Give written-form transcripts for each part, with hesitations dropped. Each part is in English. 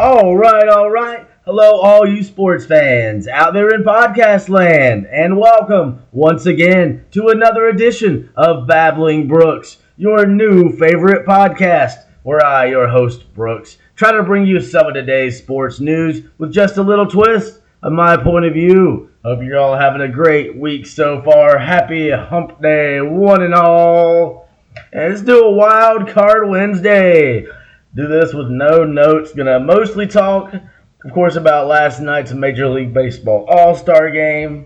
All right, all right. Hello, all you sports fans out there in podcast land, and welcome once again to another edition of Babbling Brooks, your new favorite podcast, where I, your host Brooks, try to bring you some of today's sports news with just a little twist of my point of view. Hope you're all having a great week so far. Happy Hump Day, one and all. And let's do a Wild Card Wednesday. Do this with no notes. Gonna mostly talk, of course, about last night's Major League Baseball All-Star Game.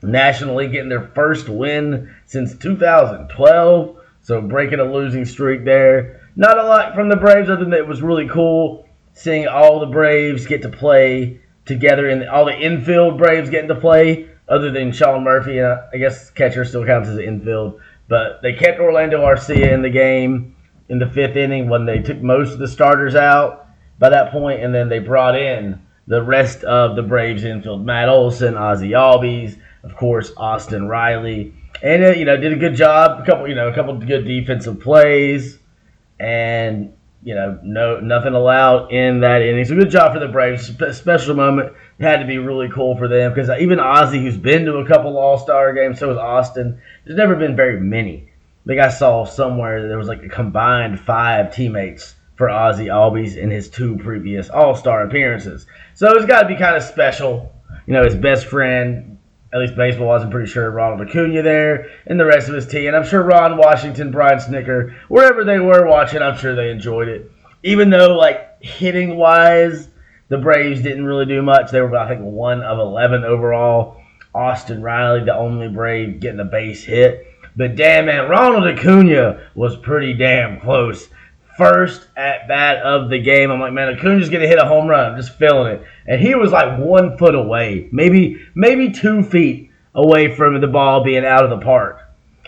National League getting their first win since 2012, so breaking a losing streak there. Not a lot from the Braves, other than it was really cool seeing all the Braves get to play together, and all the infield Braves getting to play, other than Sean Murphy, and I guess catcher still counts as an infield. But they kept Orlando Garcia in the game in the fifth inning when they took most of the starters out by that point, and then they brought in the rest of the Braves infield: Matt Olson, Ozzie Albies, of course Austin Riley, and did a good job. A couple of good defensive plays, and nothing allowed in that inning. So good job for the Braves. Special moment. It had to be really cool for them because even Ozzie, who's been to a couple All-Star games, so has Austin. There's never been very many. I think I saw somewhere that there was like a combined 5 teammates for Ozzie Albies in his 2 previous All-Star appearances. So it's got to be kind of special. His best friend, at least baseball-wise, I'm pretty sure Ronald Acuna there, and the rest of his team. And I'm sure Ron Washington, Brian Snicker, wherever they were watching, I'm sure they enjoyed it. Even though, hitting-wise, the Braves didn't really do much. They were, I think, 1 of 11 overall. Austin Riley, the only Brave getting a base hit. But damn, man, Ronald Acuna was pretty damn close. First at bat of the game, I'm like, man, Acuna's going to hit a home run. I'm just feeling it. And he was like 1 foot away, maybe 2 feet away from the ball being out of the park.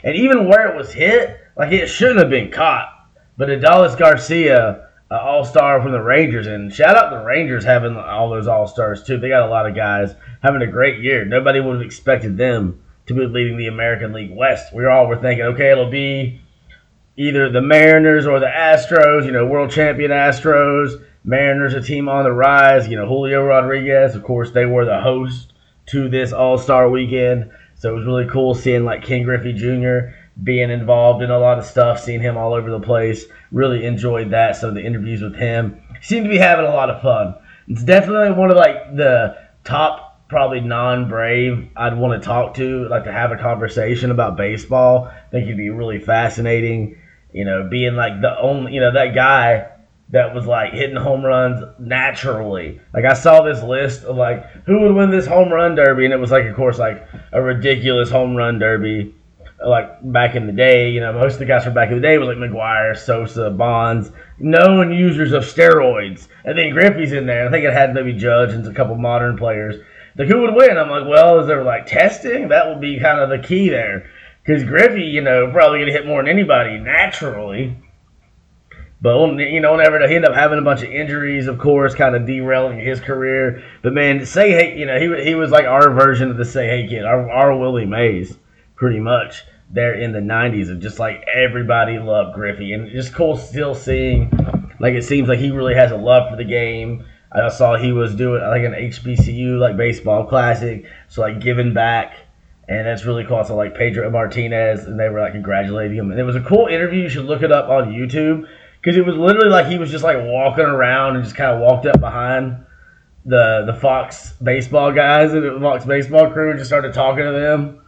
And even where it was hit, it shouldn't have been caught. But Adolis Garcia, all-star from the Rangers, and shout out the Rangers having all those all-stars too. They got a lot of guys having a great year. Nobody would have expected them to be leading the American League West. We all were thinking, okay, it'll be either the Mariners or the Astros, world champion Astros. Mariners, a team on the rise. Julio Rodriguez, of course, they were the host to this All-Star weekend. So it was really cool seeing Ken Griffey Jr. being involved in a lot of stuff, seeing him all over the place. Really enjoyed that. Some of the interviews with him. He seemed to be having a lot of fun. It's definitely one of the top probably non-Brave I'd want to talk to have a conversation about baseball. I think it'd be really fascinating, being the only, that guy that was hitting home runs naturally. I saw this list of who would win this home run derby, and it was of course a ridiculous home run derby back in the day. Most of the guys from back in the day was McGuire, Sosa, Bonds, known users of steroids. And then Griffey's in there. I think it had maybe Judge and a couple modern players. Who would win? I'm well, is there testing? That would be kind of the key there. Because Griffey, probably going to hit more than anybody naturally. But, whenever he ended up having a bunch of injuries, of course, kind of derailing his career. But, man, Say Hey, he was our version of the Say Hey kid, our Willie Mays, pretty much, there in the 90s. And just everybody loved Griffey. And it's just cool still seeing, it seems like he really has a love for the game. I saw he was doing an HBCU baseball classic, so giving back, and that's really cool. So Pedro Martinez, and they were congratulating him, and it was a cool interview. You should look it up on YouTube because it was literally he was just walking around and just kind of walked up behind the Fox baseball guys and the Fox baseball crew and just started talking to them.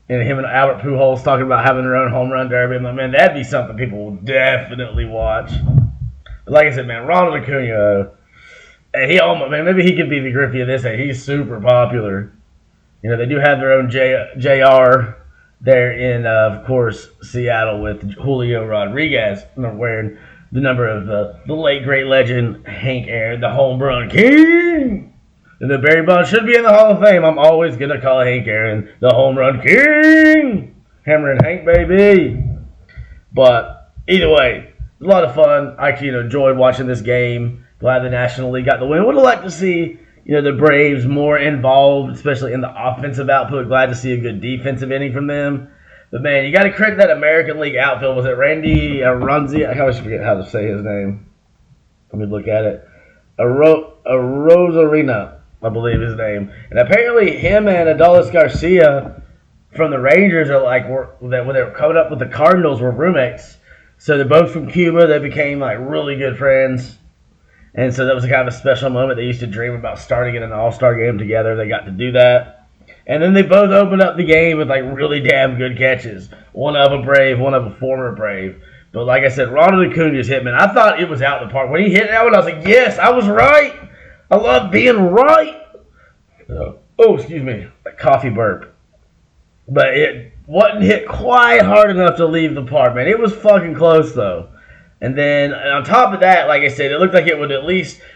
And him and Albert Pujols talking about having their own home run derby. I'm like, man, that'd be something people will definitely watch. But like I said, man, Ronald Acuna. He almost, man, maybe he could be the Griffey of this day. He's super popular. They do have their own JR there in, of course, Seattle with Julio Rodriguez wearing the number of the late great legend Hank Aaron, the home run king. And the Barry Bonds should be in the Hall of Fame. I'm always going to call Hank Aaron the home run king. Hammer and Hank, baby. But either way, a lot of fun. I enjoyed watching this game. Glad the National League got the win. Would have liked to see, the Braves more involved, especially in the offensive output. Glad to see a good defensive inning from them. But, man, you got to credit that American League outfield. Was it Randy Runzi? I always forget how to say his name. Let me look at it. A Rosarina, I believe his name. And apparently him and Adolis Garcia from the Rangers are like when they were coming up with the Cardinals were roommates. So they're both from Cuba. They became like really good friends. And so that was kind of a special moment. They used to dream about starting in an all-star game together. They got to do that. And then they both opened up the game with like really damn good catches. One of a Brave, one of a former Brave. But like I said, Ronald Acuna's hit, man. I thought it was out the park. When he hit that one, I was like, yes, I was right. I love being right. Excuse me. Like coffee burp. But it wasn't hit quite hard enough to leave the park, man. It was fucking close, though. And then on top of that, like I said, it looked like it would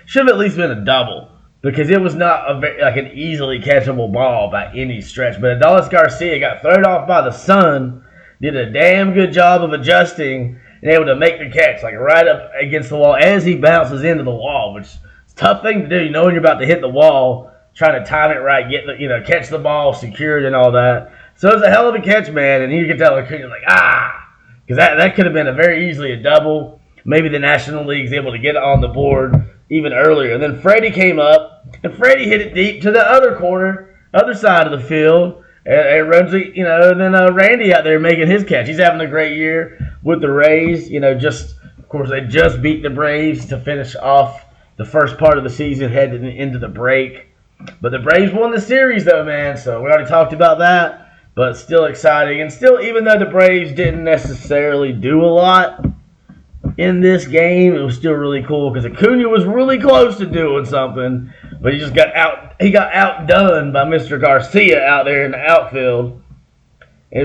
should have at least been a double. Because it was not like an easily catchable ball by any stretch. But Adolis Garcia got thrown off by the sun, did a damn good job of adjusting, and able to make the catch, like right up against the wall as he bounces into the wall, which is a tough thing to do. You know when you're about to hit the wall, trying to time it right, catch the ball secured and all that. So it was a hell of a catch, man, and you could tell Acuna like, because that could have been very easily a double. Maybe the National League's able to get it on the board even earlier. And then Freddie came up, and Freddie hit it deep to the other corner, other side of the field. And then Randy out there making his catch. He's having a great year with the Rays. Of course, they just beat the Braves to finish off the first part of the season, heading into the break. But the Braves won the series, though, man. So we already talked about that. But still exciting. And still, even though the Braves didn't necessarily do a lot in this game, it was still really cool because Acuna was really close to doing something, but he got outdone by Mr. Garcia out there in the outfield. It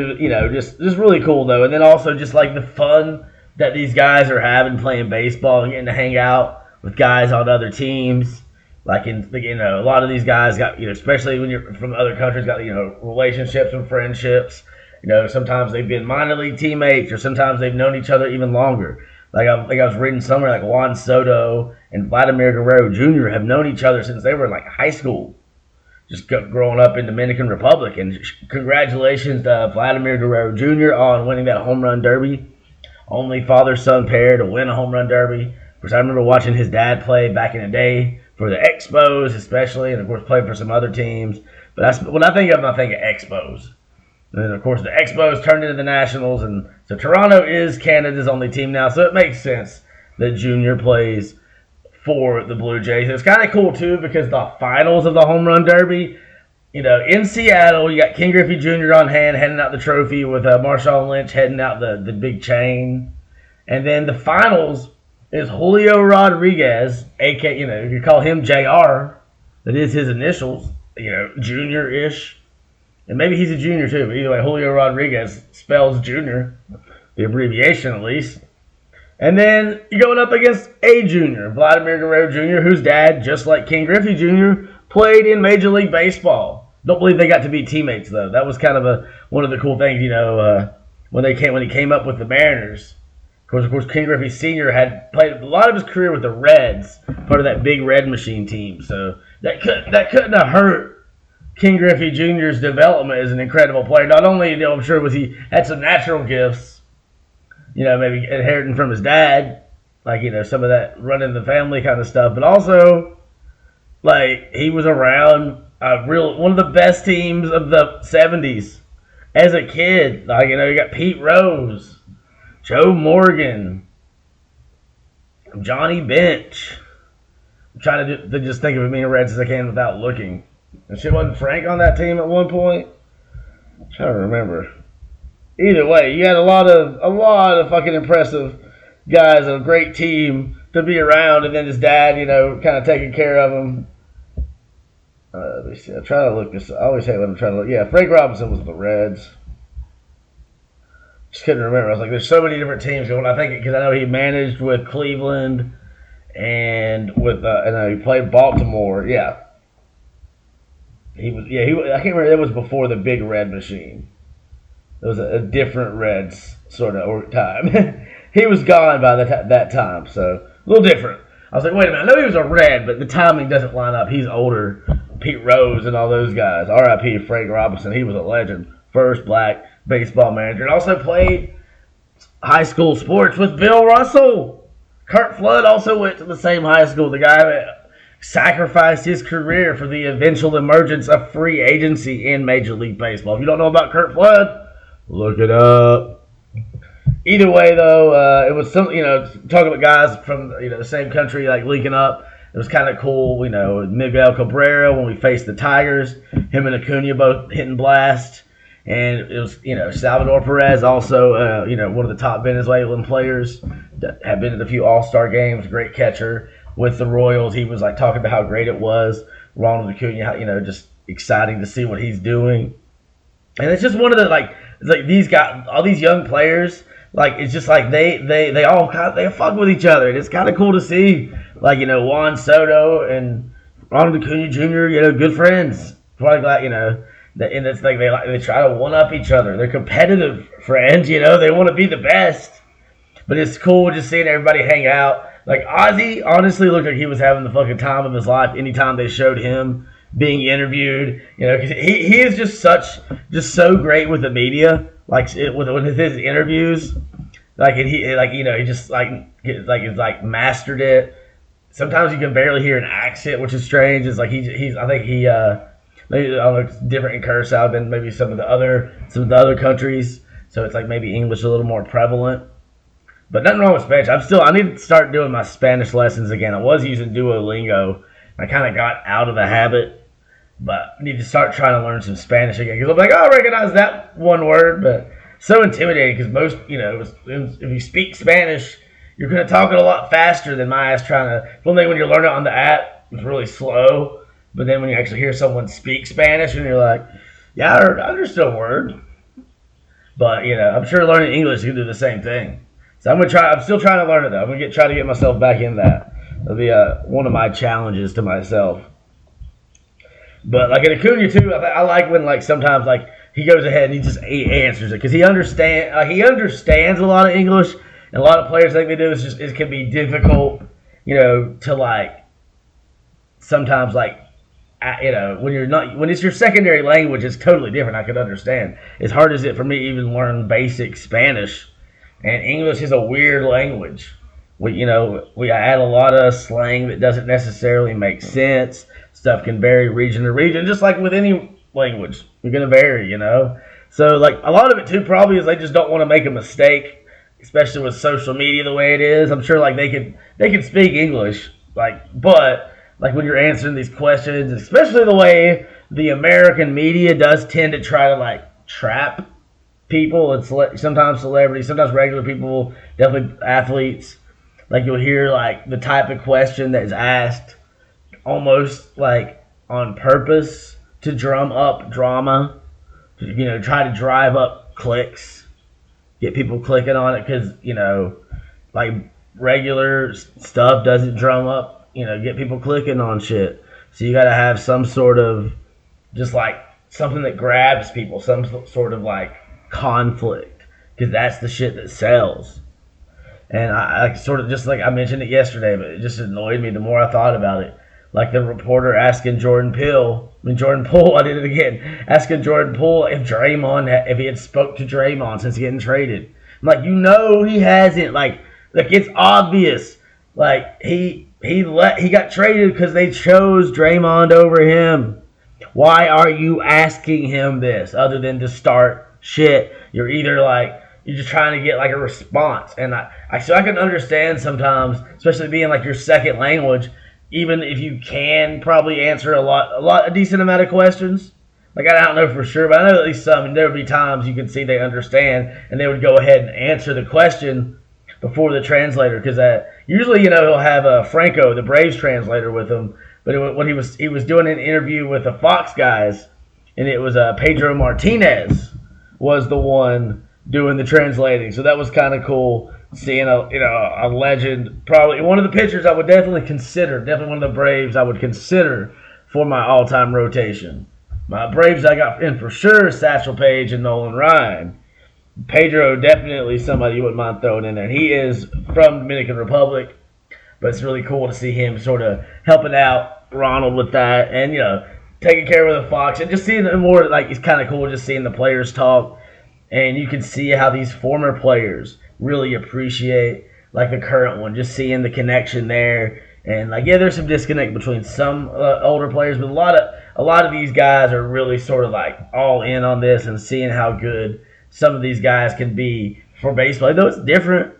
was, just really cool though. And then also just like the fun that these guys are having playing baseball and getting to hang out with guys on other teams. Like a lot of these guys got, especially when you're from other countries, got, relationships and friendships. Sometimes they've been minor league teammates, or sometimes they've known each other even longer. Like I was reading somewhere, like Juan Soto and Vladimir Guerrero Jr. have known each other since they were in like high school, just growing up in Dominican Republic. And congratulations to Vladimir Guerrero Jr. on winning that home run derby. Only father-son pair to win a home run derby. Of course, I remember watching his dad play back in the day for the Expos, especially, and of course played for some other teams. But when I think of Expos. And then, of course, the Expos turned into the Nationals, and so Toronto is Canada's only team now, so it makes sense that Junior plays for the Blue Jays. It's kind of cool, too, because the finals of the Home Run Derby, in Seattle, you got King Griffey Jr. on hand, handing out the trophy with Marshawn Lynch heading out the big chain. And then the finals is Julio Rodriguez, a.k.a., you call him JR, that is his initials, junior-ish. And maybe he's a junior too, but either way, Julio Rodriguez spells junior, the abbreviation at least. And then you're going up against a junior, Vladimir Guerrero Jr., whose dad, just like King Griffey Jr., played in Major League Baseball. Don't believe they got to be teammates though. That was kind of one of the cool things, when he came up with the Mariners. Of course, King Griffey Sr. had played a lot of his career with the Reds, part of that big Red Machine team. So that couldn't have hurt King Griffey Jr.'s development as an incredible player. Not only, I'm sure, was he had some natural gifts, maybe inheriting from his dad, like, some of that running the family kind of stuff, but also, like, he was around one of the best teams of the 70s as a kid. Like, you got Pete Rose, Joe Morgan, Johnny Bench. I'm trying to just think of as many Reds as I can without looking. And shit, wasn't Frank on that team at one point? I'm trying to remember. Either way, you had a lot of fucking impressive guys, a great team to be around, and then his dad, kind of taking care of him. Let me see. I'm trying to look this. I always hate when I'm trying to look. Yeah, Frank Robinson was the Reds. Just couldn't remember. I was like, there's so many different teams going. I think because I know he managed with Cleveland and he played Baltimore. Yeah. I can't remember. It was before the big Red Machine. It was a different Reds sort of time. He was gone by that time, so a little different. I was like, wait a minute. I know he was a Red, but the timing doesn't line up. He's older. Pete Rose and all those guys. R.I.P. Frank Robinson. He was a legend. First black baseball manager. And also played high school sports with Bill Russell. Kurt Flood also went to the same high school. The guy that sacrificed his career for the eventual emergence of free agency in Major League Baseball. If you don't know about Curt Flood, look it up. Either way, though, it was some, talking about guys from, the same country, like, linking up. It was kind of cool, Miguel Cabrera when we faced the Tigers, him and Acuna both hitting blast. And it was, Salvador Perez, also, one of the top Venezuelan players that had been in a few All-Star games, great catcher with the Royals. He was, like, talking about how great it was. Ronald Acuna, just exciting to see what he's doing. And it's just one of the, it's like these guys, all these young players, like, it's just like they all they fuck with each other. And it's kind of cool to see, like, Juan Soto and Ronald Acuna Jr., good friends. Probably glad, and it's like they try to one up each other. They're competitive friends, they want to be the best. But it's cool just seeing everybody hang out. Like, Ozzy honestly looked like he was having the fucking time of his life anytime they showed him being interviewed. Because he is just so great with the media. Like, with his interviews, he just mastered it. Sometimes you can barely hear an accent, which is strange. It's like maybe I don't know, it's different in Curacao than maybe some of the other countries. So it's like maybe English a little more prevalent. But nothing wrong with Spanish. I need to start doing my Spanish lessons again. I was using Duolingo. I kind of got out of the habit. But I need to start trying to learn some Spanish again. Because I'm like, I recognize that one word. But so intimidating because most, if you speak Spanish, you're going to talk it a lot faster than my ass trying to. One thing when you learn it on the app, it's really slow. But then when you actually hear someone speak Spanish and you're like, yeah, I understood a word. But, I'm sure learning English, you can do the same thing. So I'm still trying to learn it, though. I'm going to try to get myself back in that. That'll be one of my challenges to myself. But, like, in Acuna, too, I like when, sometimes, he goes ahead and he answers it. Because he understands a lot of English. And a lot of players think they do. It can be difficult, to, sometimes, when it's your secondary language, it's totally different. I could understand. As hard as it for me even learn basic Spanish, and English is a weird language. We add a lot of slang that doesn't necessarily make sense. Stuff can vary region to region, just like with any language. You're gonna vary, So a lot of it too probably is they just don't want to make a mistake, especially with social media the way it is. I'm sure they can speak English, but. When you're answering these questions, especially the way the American media does tend to try to, trap people and sometimes celebrities, sometimes regular people, definitely athletes. You'll hear, the type of question that is asked almost, on purpose to drum up drama, to, try to drive up clicks, get people clicking on it because, regular stuff doesn't drum up. Get people clicking on shit. So you got to have some sort of, just something that grabs people, some sort of conflict, because that's the shit that sells. And I sort of, just I mentioned it yesterday, but it just annoyed me the more I thought about it. The reporter asking Jordan Poole, I did it again, asking Jordan Poole if he had spoke to Draymond since getting traded. I'm he hasn't. It's obvious. He got traded because they chose Draymond over him. Why are you asking him this other than to start shit? You're either you're just trying to get a response. And I can understand sometimes, especially being your second language, even if you can probably answer a decent amount of questions. I don't know for sure, but I know at least some. And there would be times you can see they understand and they would go ahead and answer the question before the translator, because usually he'll have Franco, the Braves translator, with him. But when he was doing an interview with the Fox guys, and it was Pedro Martinez was the one doing the translating. So that was kind of cool seeing a legend, probably one of the pitchers I would definitely one of the Braves I would consider for my all-time rotation. My Braves I got in for sure: Satchel Paige and Nolan Ryan. Pedro, definitely somebody you wouldn't mind throwing in there. He is from Dominican Republic, but it's really cool to see him sort of helping out Ronald with that and, taking care of the Fox. And just seeing more, it's kind of cool just seeing the players talk. And you can see how these former players really appreciate, the current one. Just seeing the connection there And like, yeah, there's some disconnect between some older players, but a lot of these guys are really sort of like all in on this and seeing how good some of these guys can be for baseball. Though it's different,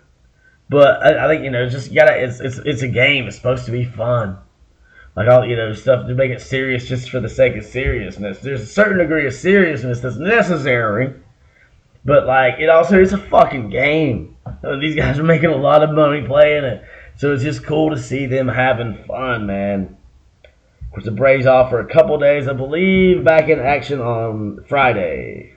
but I think just you gotta. It's a game. It's supposed to be fun. Like all stuff to make it serious just for the sake of seriousness. There's a certain degree of seriousness that's necessary, but like it also is a fucking game. These guys are making a lot of money playing it. So it's just cool to see them having fun, man. Of course, the Braves off for a couple days, I believe, back in action on Friday.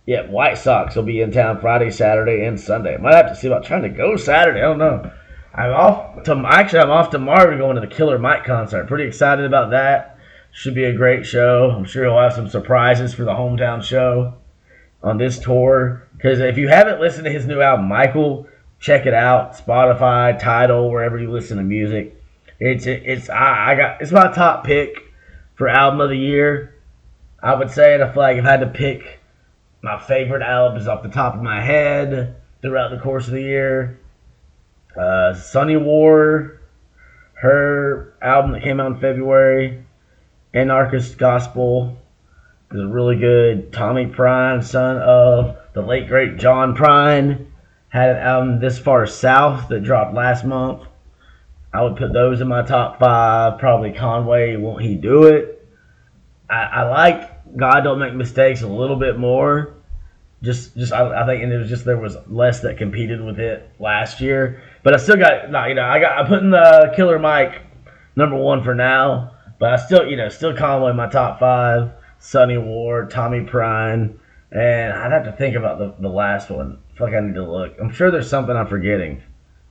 Yeah, White Sox will be in town Friday, Saturday, and Sunday. Might have to see about trying to go Saturday. I don't know. I'm off tomorrow to go into the Killer Mike concert. Pretty excited about that. Should be a great show. I'm sure he'll have some surprises for the hometown show on this tour. Because if you haven't listened to his new album, Michael, check it out. Spotify, Tidal, wherever you listen to music. It's my top pick for album of the year. I would say, and I feel like if I had to pick my favorite albums off the top of my head throughout the course of the year, Sunny War, her album that came out in February, Anarchist Gospel is really good. Tommy Prine, son of the late great John Prine, had an album, This Far South, that dropped last month. I would put those in my top 5. Probably Conway, Won't He Do It. I like God Don't Make Mistakes a little bit more. I think, and it was just there was less that competed with it last year. But I still got, I'm putting the Killer Mike number 1 for now. But I still Conway in my top 5. Sunny Ward, Tommy Prine, and I'd have to think about the last one. I feel like I need to look. I'm sure there's something I'm forgetting.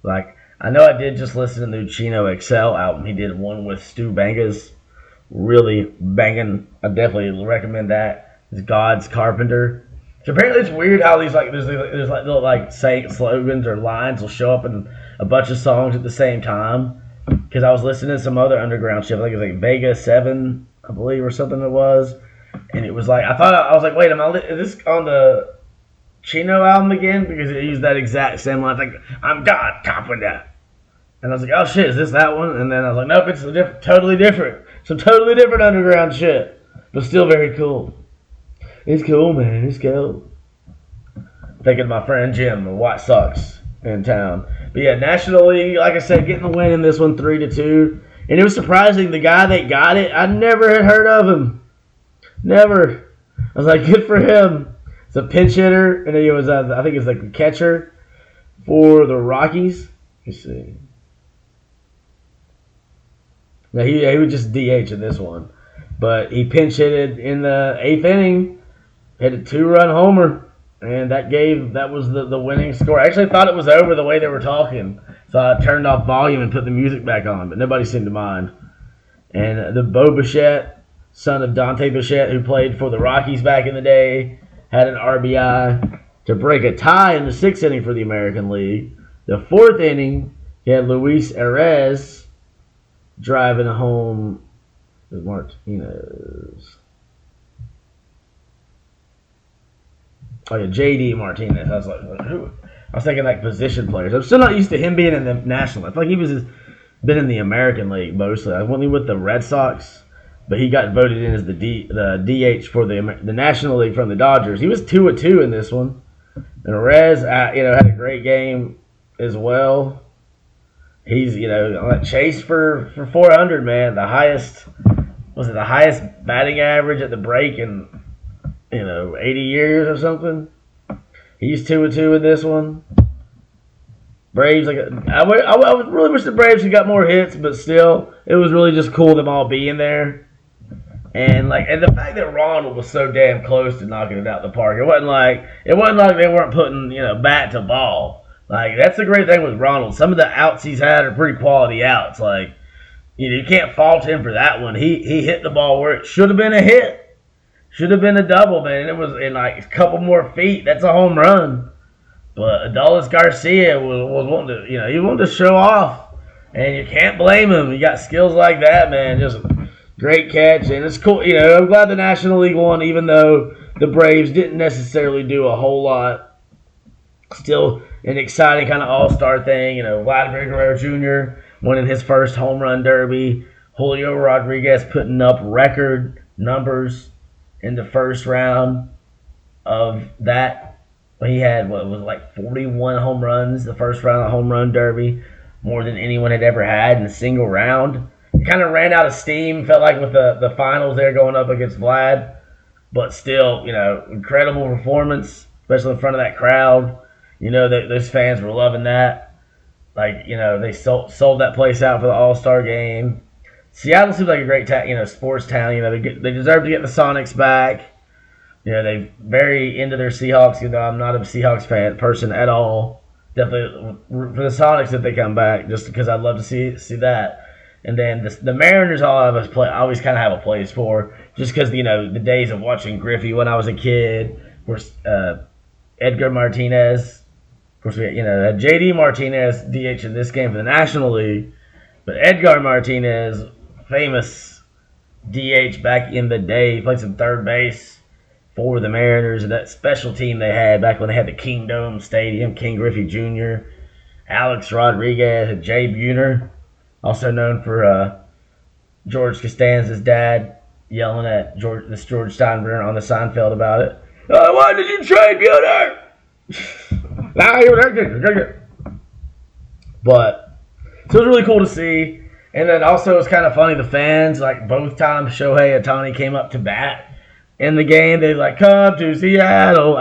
Like, I know I did just listen to the new Chino XL album. He did one with Stu Bangas. Really banging. I definitely recommend that. It's God's Carpenter. So apparently it's weird how there's little like saying slogans or lines will show up in a bunch of songs at the same time. Because I was listening to some other underground shit. I think it was like Vega 7, I believe, or something it was. And it was like, I was like, wait, is this on the Chino album again? Because it used that exact same line. Like, I'm God Carpenter. And I was like, oh shit, is this that one? And then I was like, nope, it's totally different. Some totally different underground shit. But still very cool. It's cool, man. It's cool. Thinking of my friend Jim, the White Sox in town. But yeah, National League, like I said, getting the win in this one 3-2. And it was surprising, the guy that got it, I never had heard of him. Never. I was like, good for him. It's a pinch hitter, and he was, I think it's like a catcher for the Rockies. Let's see. Now he was just DH in this one, but he pinch hitted in the 8th inning, hit a 2-run homer, and that was the winning score. I actually thought it was over the way they were talking, so I turned off volume and put the music back on, but nobody seemed to mind. And the Bo Bichette, son of Dante Bichette, who played for the Rockies back in the day, had an RBI to break a tie in the 6th inning for the American League. The 4th inning, he had Luis Arraez driving home with Martinez. Oh yeah, J.D. Martinez. I was like, who? I was thinking like position players. I'm still not used to him being in the National. I feel like he was been in the American League mostly. I wasn't with the Red Sox, but he got voted in as the DH for the National League from the Dodgers. He was 2-2 in this one. And Rez, had a great game as well. He's, on that chase for 400, man. The highest batting average at the break in, 80 years or something. He's 2-2 in this one. Braves, I really wish the Braves had got more hits, but still, it was really just cool them all being there. And the fact that Ronald was so damn close to knocking it out the park, it wasn't like they weren't putting bat to ball. Like, that's the great thing with Ronald. Some of the outs he's had are pretty quality outs. Like, you can't fault him for that one. He hit the ball where it should have been a hit. Should have been a double, man. It was in like a couple more feet. That's a home run. But Adolis Garcia was wanting to, he wanted to show off. And you can't blame him. He got skills like that, man. Just great catch. And it's cool. I'm glad the National League won, even though the Braves didn't necessarily do a whole lot. Still an exciting kind of all-star thing. Vlad Guerrero Jr. winning his first home run derby. Julio Rodriguez putting up record numbers in the first round of that. He had, 41 home runs the first round of the home run derby, more than anyone had ever had in a single round. Kind of ran out of steam, felt like, with the finals there going up against Vlad. But still, incredible performance, especially in front of that crowd. Those fans were loving that. They sold that place out for the All-Star game. Seattle seems like a great sports town. They deserve to get the Sonics back. They're very into their Seahawks. I'm not a Seahawks person at all. Definitely for the Sonics if they come back, just because I'd love to see that. And then the Mariners, I always kind of have a place for, just because the days of watching Griffey when I was a kid. Of course, Edgar Martinez. Of course, we had J.D. Martinez DH in this game for the National League, but Edgar Martinez, famous DH back in the day, he played some third base for the Mariners, and that special team they had back when they had the Kingdome Stadium. King Griffey Jr., Alex Rodriguez, Jay Buhner, also known for George Costanza's dad yelling at George Steinbrenner on the Seinfeld about it. Why did you trade Buhner? But so it was really cool to see. And then also it's kind of funny, the fans, both times Shohei Ohtani came up to bat in the game, they come to Seattle,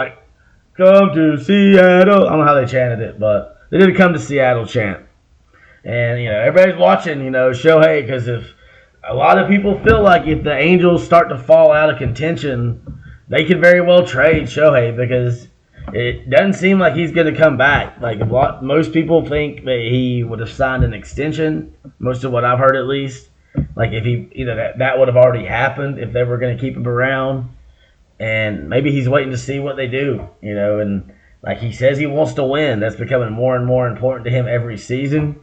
come to Seattle. I don't know how they chanted it, but they did come to Seattle chant. And, everybody's watching, Shohei, because if a lot of people feel like if the Angels start to fall out of contention, they could very well trade Shohei, because it doesn't seem like he's going to come back. Most people think that he would have signed an extension, most of what I've heard at least. If he that would have already happened if they were going to keep him around, and maybe he's waiting to see what they do, and he says he wants to win. That's becoming more and more important to him every season.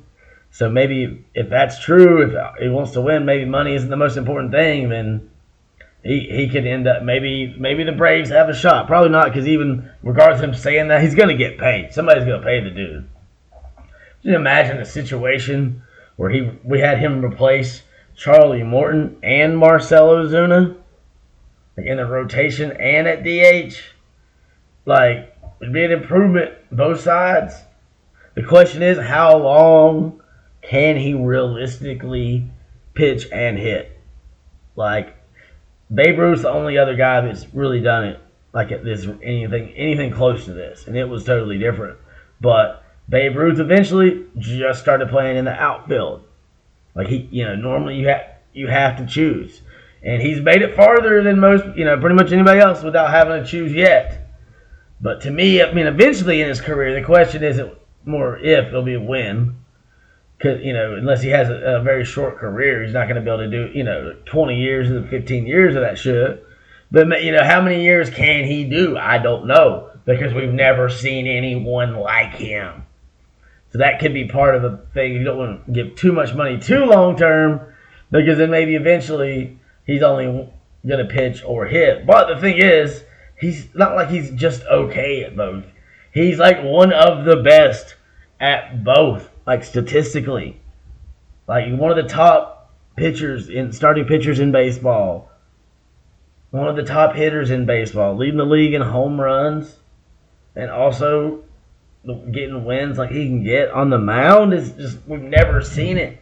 So maybe if that's true, if he wants to win, maybe money isn't the most important thing. Then he could end up maybe the Braves have a shot. Probably not, because even regardless of him saying that, he's going to get paid. Somebody's going to pay the dude. Just imagine a situation where we had him replace Charlie Morton and Marcell Ozuna, in the rotation and at DH. It'd be an improvement both sides. The question is, how long can he realistically pitch and hit? Babe Ruth's the only other guy that's really done it at this, anything close to this, and it was totally different. But Babe Ruth eventually just started playing in the outfield. Normally you have to choose, and he's made it farther than most, pretty much anybody else without having to choose yet. But to me, eventually in his career, the question isn't more if, it'll be a when. Because, unless he has a very short career, he's not going to be able to do, 20 years and 15 years of that shit. But, how many years can he do? I don't know, because we've never seen anyone like him. So that could be part of the thing. You don't want to give too much money too long term, because then maybe eventually he's only going to pitch or hit. But the thing is, he's not like he's just okay at both. He's one of the best at both, statistically. One of the top starting pitchers in baseball. One of the top hitters in baseball, leading the league in home runs, and also getting wins he can get on the mound. Is just, we've never seen it.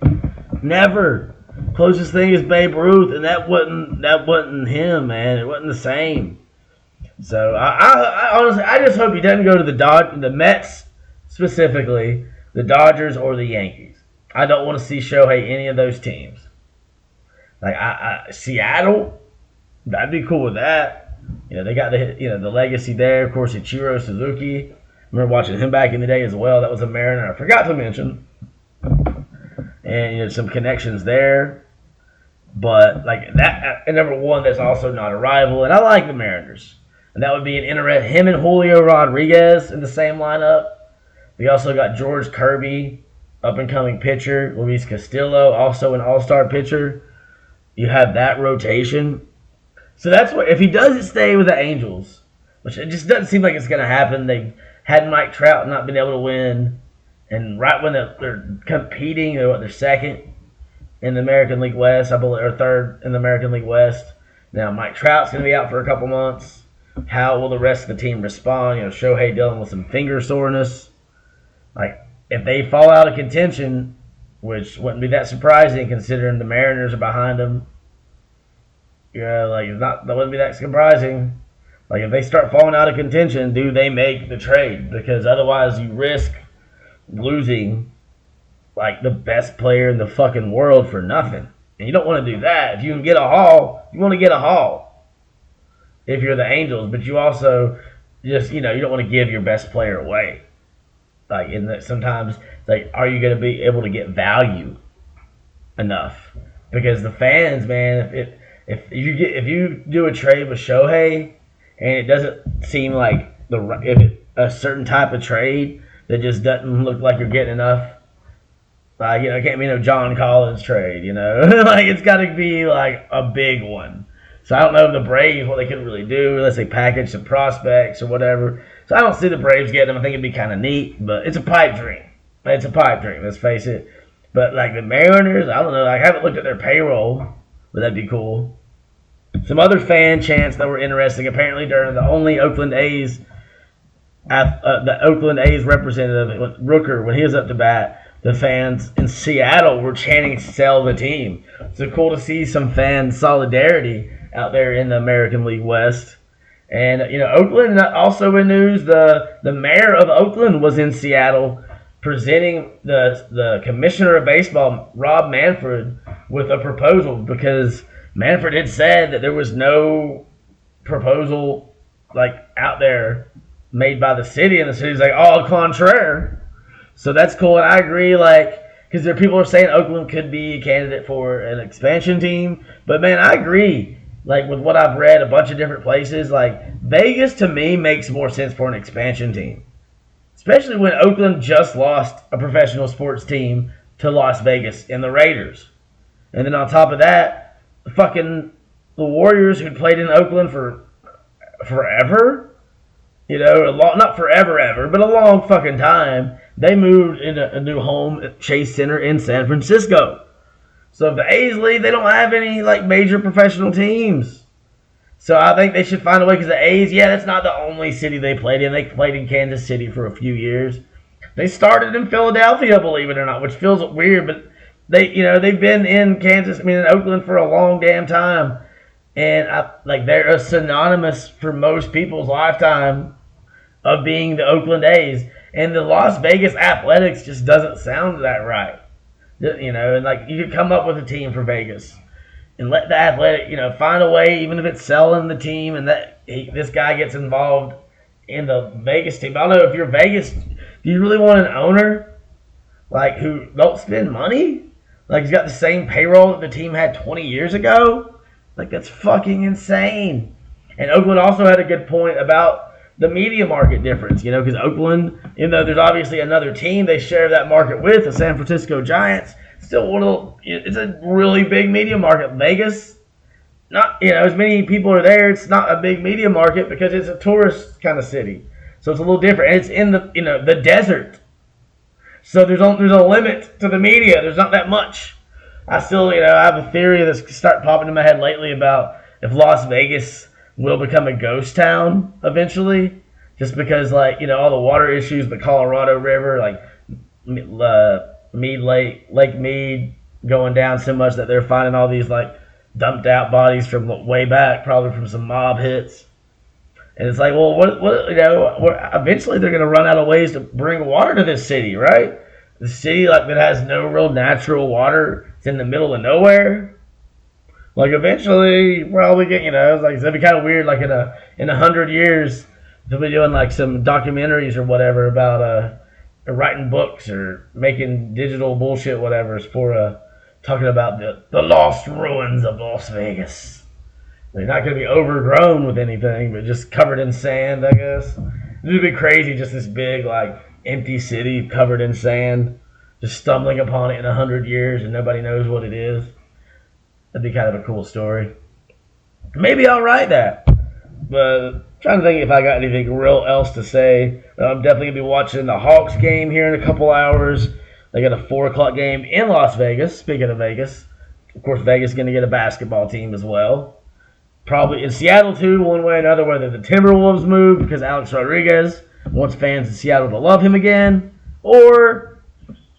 Never. Closest thing is Babe Ruth, and that wasn't him, man. It wasn't the same. So I honestly, I just hope he doesn't go to the Mets specifically, the Dodgers or the Yankees. I don't want to see Shohei any of those teams. Seattle, I'd be cool with that. They got the legacy there. Of course, Ichiro Suzuki. I remember watching him back in the day as well. That was a Mariner I forgot to mention. And some connections there. But that, and number one, that's also not a rival. And I like the Mariners. And that would be an interesting, him and Julio Rodriguez in the same lineup. We also got George Kirby, up-and-coming pitcher. Luis Castillo, also an all-star pitcher. You have that rotation. So that's what, if he doesn't stay with the Angels, which it just doesn't seem like it's going to happen. They've had Mike Trout not been able to win. And right when they're competing, they're second in the American League West, I believe, or third in the American League West. Now Mike Trout's going to be out for a couple months. How will the rest of the team respond? Shohei dealing with some finger soreness. Like, if they fall out of contention, which wouldn't be that surprising considering the Mariners are behind them. That wouldn't be that surprising. Like, if they start falling out of contention, do they make the trade? Because otherwise you risk losing, like, the best player in the fucking world for nothing. And you don't want to do that. If you can get a haul, you want to get a haul. If you're the Angels, but you also just, you don't want to give your best player away. Like, sometimes, like, are you going to be able to get value enough? Because the fans, man, if you do a trade with Shohei and it doesn't seem like a certain type of trade that just doesn't look like you're getting enough, like, it can't be no John Collins trade, like, it's got to be like a big one. So I don't know if the Braves, what they could really do, unless they package some prospects or whatever. So I don't see the Braves getting them. I think it'd be kind of neat, but it's a pipe dream. It's a pipe dream, let's face it. But, like, the Mariners, I don't know. I haven't looked at their payroll, but that'd be cool. Some other fan chants that were interesting, apparently during the only Oakland A's representative, Rooker, when he was up to bat, the fans in Seattle were chanting "Sell the team." So cool to see some fan solidarity out there in the American League West. And, Oakland, also in news, the mayor of Oakland was in Seattle presenting the commissioner of baseball, Rob Manfred, with a proposal, because Manfred had said that there was no proposal, like, out there made by the city, and the city's like, au contraire. So that's cool, and I agree, like, because there are people who are saying Oakland could be a candidate for an expansion team, but, man, I agree. Like, with what I've read a bunch of different places, like, Vegas to me makes more sense for an expansion team. Especially when Oakland just lost a professional sports team to Las Vegas in the Raiders. And then on top of that, the Warriors, who'd played in Oakland for forever, not forever ever, but a long fucking time, they moved into a new home at Chase Center in San Francisco. So if the A's leave, they don't have any, like, major professional teams. So I think they should find a way, because the A's, that's not the only city they played in. They played in Kansas City for a few years. They started in Philadelphia, believe it or not, which feels weird, but they've been in Oakland for a long damn time. And they're synonymous for most people's lifetime of being the Oakland A's. And the Las Vegas Athletics just doesn't sound that right. And, like, you could come up with a team for Vegas and let the Athletic, find a way, even if it's selling the team and this guy gets involved in the Vegas team. I don't know, if you're Vegas, do you really want an owner, like, who don't spend money? Like, he's got the same payroll that the team had 20 years ago? Like, that's fucking insane. And Oakland also had a good point about the media market difference, because Oakland, even though there's obviously another team they share that market with, the San Francisco Giants, still it's a really big media market. Vegas, not, as many people are there, it's not a big media market because it's a tourist kind of city. So it's a little different. And it's in the desert. So there's a limit to the media. There's not that much. I still, I have a theory that's started popping in my head lately about if Las Vegas will become a ghost town eventually, just because, like, all the water issues, the Colorado River, like Lake Mead going down so much that they're finding all these, like, dumped out bodies from way back, probably from some mob hits. And it's like, well, eventually they're going to run out of ways to bring water to this city, right? The city, like, that has no real natural water, it's in the middle of nowhere. Like, eventually, you probably get, it's like, it'd be kind of weird, like, in 100 years, they'll be doing, like, some documentaries or whatever about writing books or making digital bullshit, whatever, for talking about the lost ruins of Las Vegas. They're not going to be overgrown with anything, but just covered in sand, I guess. It would be crazy, just this big, like, empty city covered in sand, just stumbling upon it in 100 years and nobody knows what it is. That'd be kind of a cool story. Maybe I'll write that. But Trying to think if I got anything real else to say. I'm definitely going to be watching the Hawks game here in a couple hours. They got a 4 o'clock game in Las Vegas. Speaking of Vegas, of course, Vegas is going to get a basketball team as well. Probably in Seattle, too, one way or another, whether the Timberwolves move because Alex Rodriguez wants fans in Seattle to love him again, or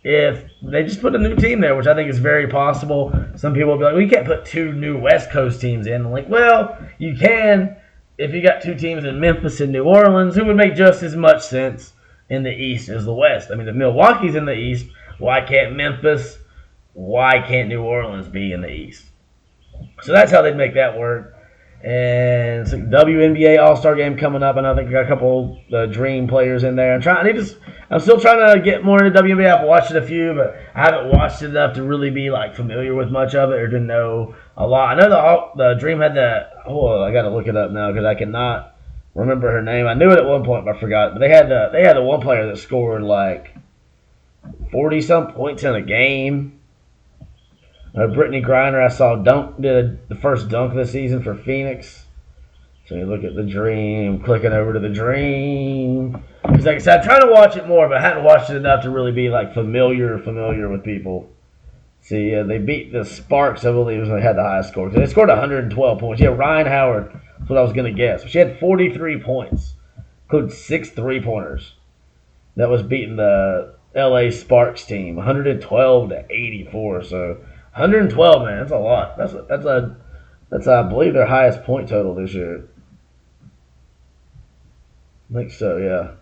if they just put a new team there, which I think is very possible. Some people will be like, well, you can't put 2 new West Coast teams in. I'm like, well, you can if you got 2 teams in Memphis and New Orleans, who would make just as much sense in the East as the West. I mean, if Milwaukee's in the East, why can't Memphis, why can't New Orleans be in the East? So that's how they'd make that work. And it's a WNBA All-Star game coming up, and I think we got a couple Dream players in there. I'm still trying to get more into WNBA. I've watched it a few, but I haven't watched it enough to really be like familiar with much of it or to know a lot. I know the Dream had I got to look it up now because I cannot remember her name. I knew it at one point, but I forgot. But they had the one player that scored like 40-some points in a game. Brittany Griner, I saw did the first dunk of the season for Phoenix. So you look at the Dream, clicking over to the Dream. Because like I said, I'm trying to watch it more, but I hadn't watched it enough to really be like familiar with people. See, they beat the Sparks, I believe, they had the highest score. They scored 112 points. Yeah, Ryan Howard, that's what I was going to guess. She had 43 points, including 6 3-pointers. That was beating the LA Sparks team, 112-84. So 112, man, that's a lot. That's I believe their highest point total this year. I think so, yeah.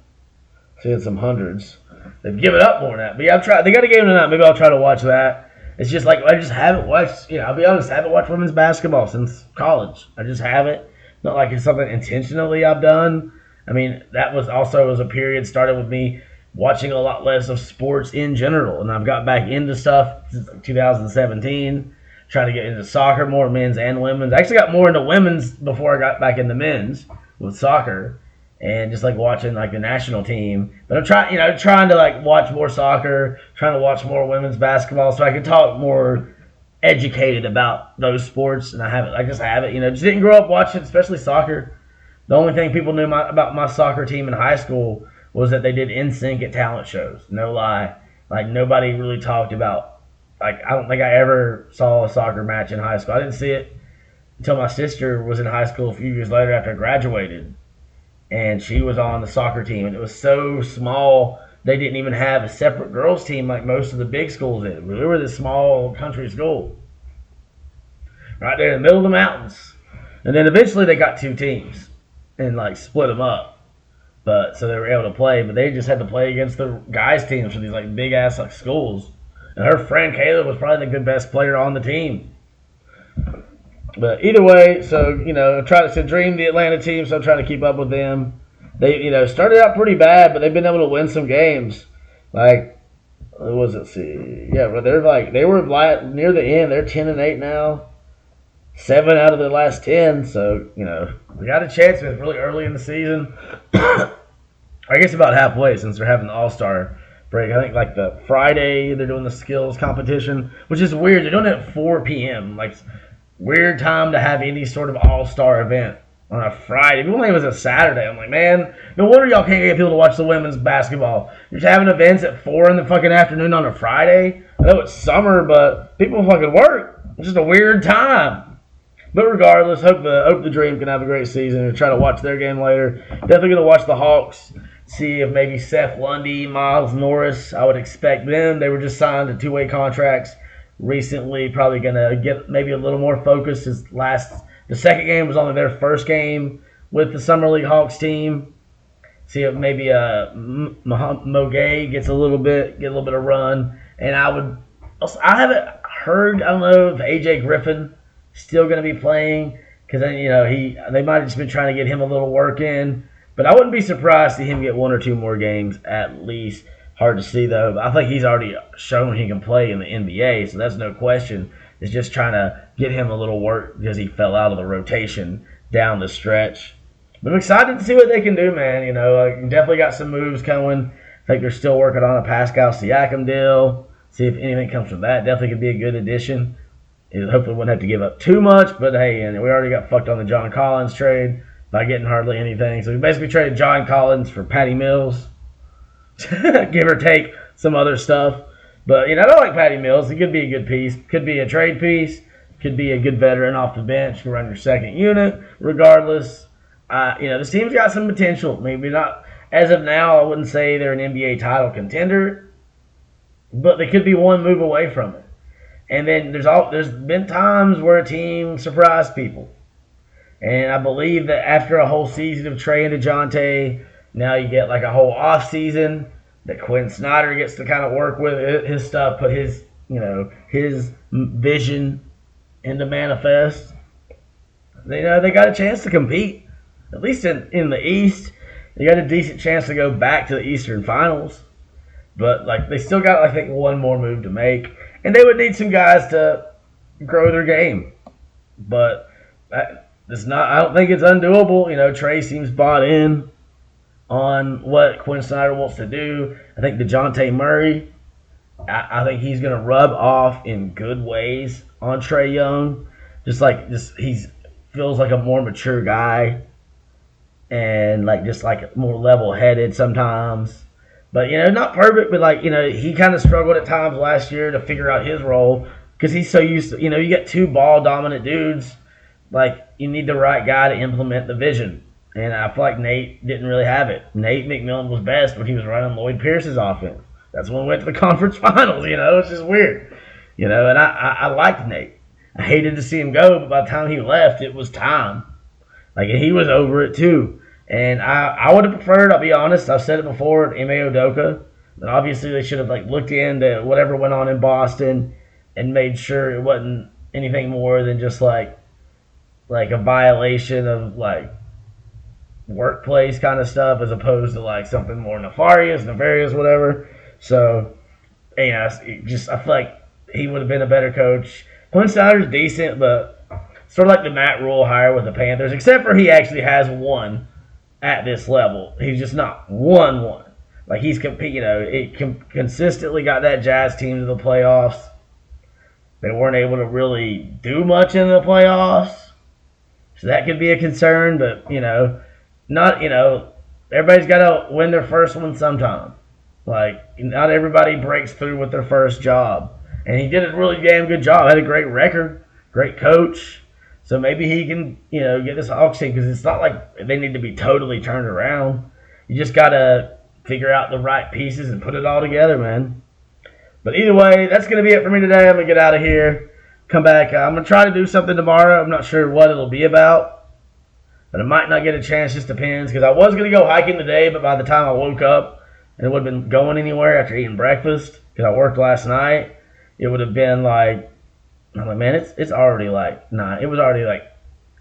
Seeing some hundreds. They've given up more than that. But yeah, they got a game tonight. Maybe I'll try to watch that. It's just like I just haven't watched. I'll be honest, I haven't watched women's basketball since college. I just haven't. Not like it's something intentionally I've done. I mean, that was a period started with me watching a lot less of sports in general, and I've got back into stuff since 2017, trying to get into soccer more, men's and women's. I actually got more into women's before I got back into men's with soccer, and just like watching like the national team. But I'm trying to like watch more soccer, trying to watch more women's basketball, so I can talk more educated about those sports. And I just haven't, just didn't grow up watching, especially soccer. The only thing people knew about my soccer team in high school was that they did NSYNC at talent shows. No lie. Like, nobody really talked about, like, I don't think I ever saw a soccer match in high school. I didn't see it until my sister was in high school a few years later after I graduated. And she was on the soccer team. And it was so small, they didn't even have a separate girls team like most of the big schools did. We were this small country school. Right there in the middle of the mountains. And then eventually they got 2 teams and, like, split them up. But so they were able to play, but they just had to play against the guys' teams for these like big ass like schools. And her friend Kayla was probably the good best player on the team. But either way, so try to dream the Atlanta team, so I'm trying to keep up with them. They started out pretty bad, but they've been able to win some games. Like, what was it? See, yeah, but they were near the end. They're 10-8 now. 7 out of the last 10, so we got a chance with really early in the season. I guess about halfway since they're having the All-Star break. I think like the Friday they're doing the skills competition, which is weird. They're doing it at 4 p.m. Like, weird time to have any sort of All-Star event on a Friday. People think it was a Saturday. I'm like, man, no wonder y'all can't get people to watch the women's basketball. You're just having events at 4 in the fucking afternoon on a Friday. I know it's summer, but people fucking work. It's just a weird time. But regardless, hope the Dream can have a great season and try to watch their game later. Definitely going to watch the Hawks, see if maybe Seth Lundy, Miles Norris, I would expect them. They were just signed to 2-way contracts recently. Probably going to get maybe a little more focus. The second game was only their first game with the Summer League Hawks team. See if maybe Mogay gets a little bit of run. And I haven't heard, I don't know if AJ Griffin still going to be playing, because they might have just been trying to get him a little work in. But I wouldn't be surprised to see him get 1 or 2 more games at least. Hard to see, though. But I think he's already shown he can play in the NBA, so that's no question. It's just trying to get him a little work because he fell out of the rotation down the stretch. But I'm excited to see what they can do, man. Definitely got some moves coming. I think they're still working on a Pascal Siakam deal. See if anything comes from that. Definitely could be a good addition. Hopefully wouldn't have to give up too much, but hey, and we already got fucked on the John Collins trade. by getting hardly anything. So we basically traded John Collins for Patty Mills, give or take some other stuff. But, I don't like Patty Mills. He could be a good piece. Could be a trade piece. Could be a good veteran off the bench to run your second unit. Regardless, this team's got some potential. Maybe not. As of now, I wouldn't say they're an NBA title contender, but they could be one move away from it. And then there's been times where a team surprised people. And I believe that after a whole season of Trey and DeJounte, now you get like a whole off season that Quinn Snyder gets to kind of work with his stuff, put his vision into manifest. They got a chance to compete, at least in the East. They got a decent chance to go back to the Eastern Finals, but they still got I think one more move to make, and they would need some guys to grow their game. But it's not. I don't think it's undoable. Trey seems bought in on what Quinn Snyder wants to do. I think DeJounte Murray, I think he's going to rub off in good ways on Trae Young. Just he feels like a more mature guy and more level-headed sometimes. But, not perfect, but he kind of struggled at times last year to figure out his role because he's so used to, you get two ball-dominant dudes. You need the right guy to implement the vision. And I feel like Nate didn't really have it. Nate McMillan was best when he was running Lloyd Pierce's offense. That's when we went to the conference finals, It's just weird. And I liked Nate. I hated to see him go, but by the time he left, it was time. And he was over it too. And I would have preferred, I'll be honest, I've said it before, Ime Udoka. But obviously they should have looked into whatever went on in Boston and made sure it wasn't anything more than just a violation of workplace kind of stuff as opposed to something more nefarious, whatever. So, I feel like he would have been a better coach. Quinn Snyder's decent, but sort of like the Matt Rule hire with the Panthers, except for he actually has won at this level. He's just not won. He's consistently got that Jazz team to the playoffs. They weren't able to really do much in the playoffs, so that could be a concern. But everybody's got to win their first one sometime. Not everybody breaks through with their first job. And he did a really damn good job. Had a great record, great coach. So maybe he can, get this Hawks team, because it's not like they need to be totally turned around. You just got to figure out the right pieces and put it all together, man. But either way, that's going to be it for me today. I'm going to get out of here, come back. I'm going to try to do something tomorrow. I'm not sure what it'll be about. But I might not get a chance, just depends. Because I was going to go hiking today, but by the time I woke up, and it would have been going anywhere after eating breakfast, because I worked last night, it would have been I'm like, man, it's already 9. It was already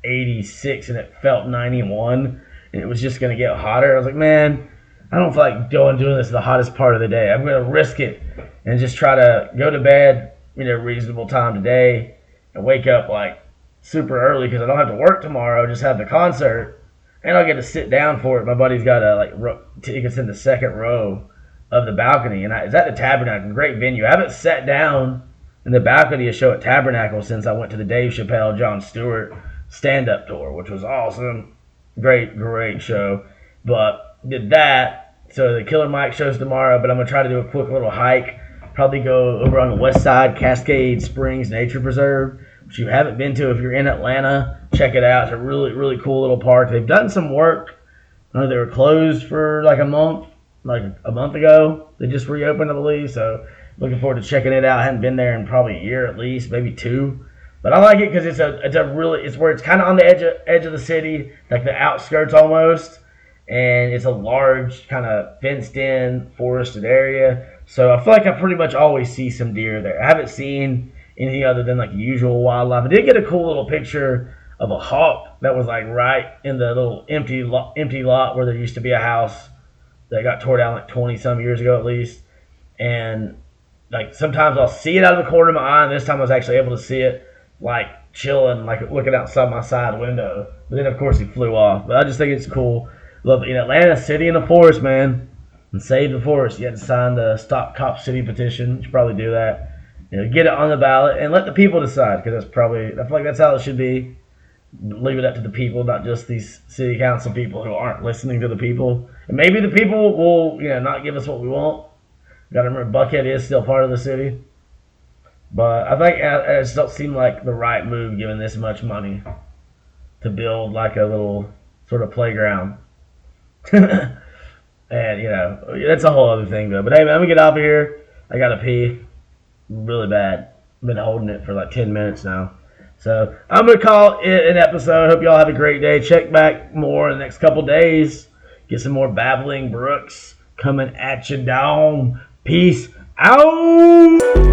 86, and it felt 91, and it was just going to get hotter. I was like, man, I don't feel like doing this the hottest part of the day. I'm going to risk it and just try to go to bed, reasonable time today, and wake up super early because I don't have to work tomorrow, just have the concert. And I'll get to sit down for it. My buddy's got tickets in the second row of the balcony. And it's at the Tabernacle. Great venue. I haven't sat down in the balcony to show at Tabernacle since I went to the Dave Chappelle, Jon Stewart stand-up tour, which was awesome. Great show. But did that. So the Killer Mike show's tomorrow, but I'm going to try to do a quick little hike. Probably go over on the west side, Cascade Springs Nature Preserve, which you haven't been to. If you're in Atlanta, check it out. It's a really, really cool little park. They've done some work. I know they were closed for a month ago. They just reopened, I believe. So looking forward to checking it out. I haven't been there in probably a year at least, maybe 2. But I like it because it's where it's kind of on the edge of the city, the outskirts almost. And it's a large kind of fenced in forested area. So I feel like I pretty much always see some deer there. I haven't seen anything other than usual wildlife. I did get a cool little picture of a hawk that was right in the little empty lot where there used to be a house that got tore down 20 some years ago at least. And sometimes I'll see it out of the corner of my eye, and this time I was actually able to see it chilling, looking outside my side window. But then of course he flew off. But I just think it's cool. Love it. Atlanta, city in the forest, man. And save the forest. You had to sign the Stop Cop City petition. You should probably do that. Get it on the ballot and let the people decide, because I feel like that's how it should be. leave it up to the people, not just these city council people who aren't listening to the people. And maybe the people will, not give us what we want. Got to remember, Buckhead is still part of the city. But I think it just don't seem like the right move, given this much money, to build like a little sort of playground. And, that's a whole other thing, though. But hey, man, I'm going to get off of here. I got to pee really bad. I've been holding it for like 10 minutes now. So I'm going to call it an episode. Hope y'all have a great day. Check back more in the next couple days. Get some more Babbling Brooks coming at you down. Peace out.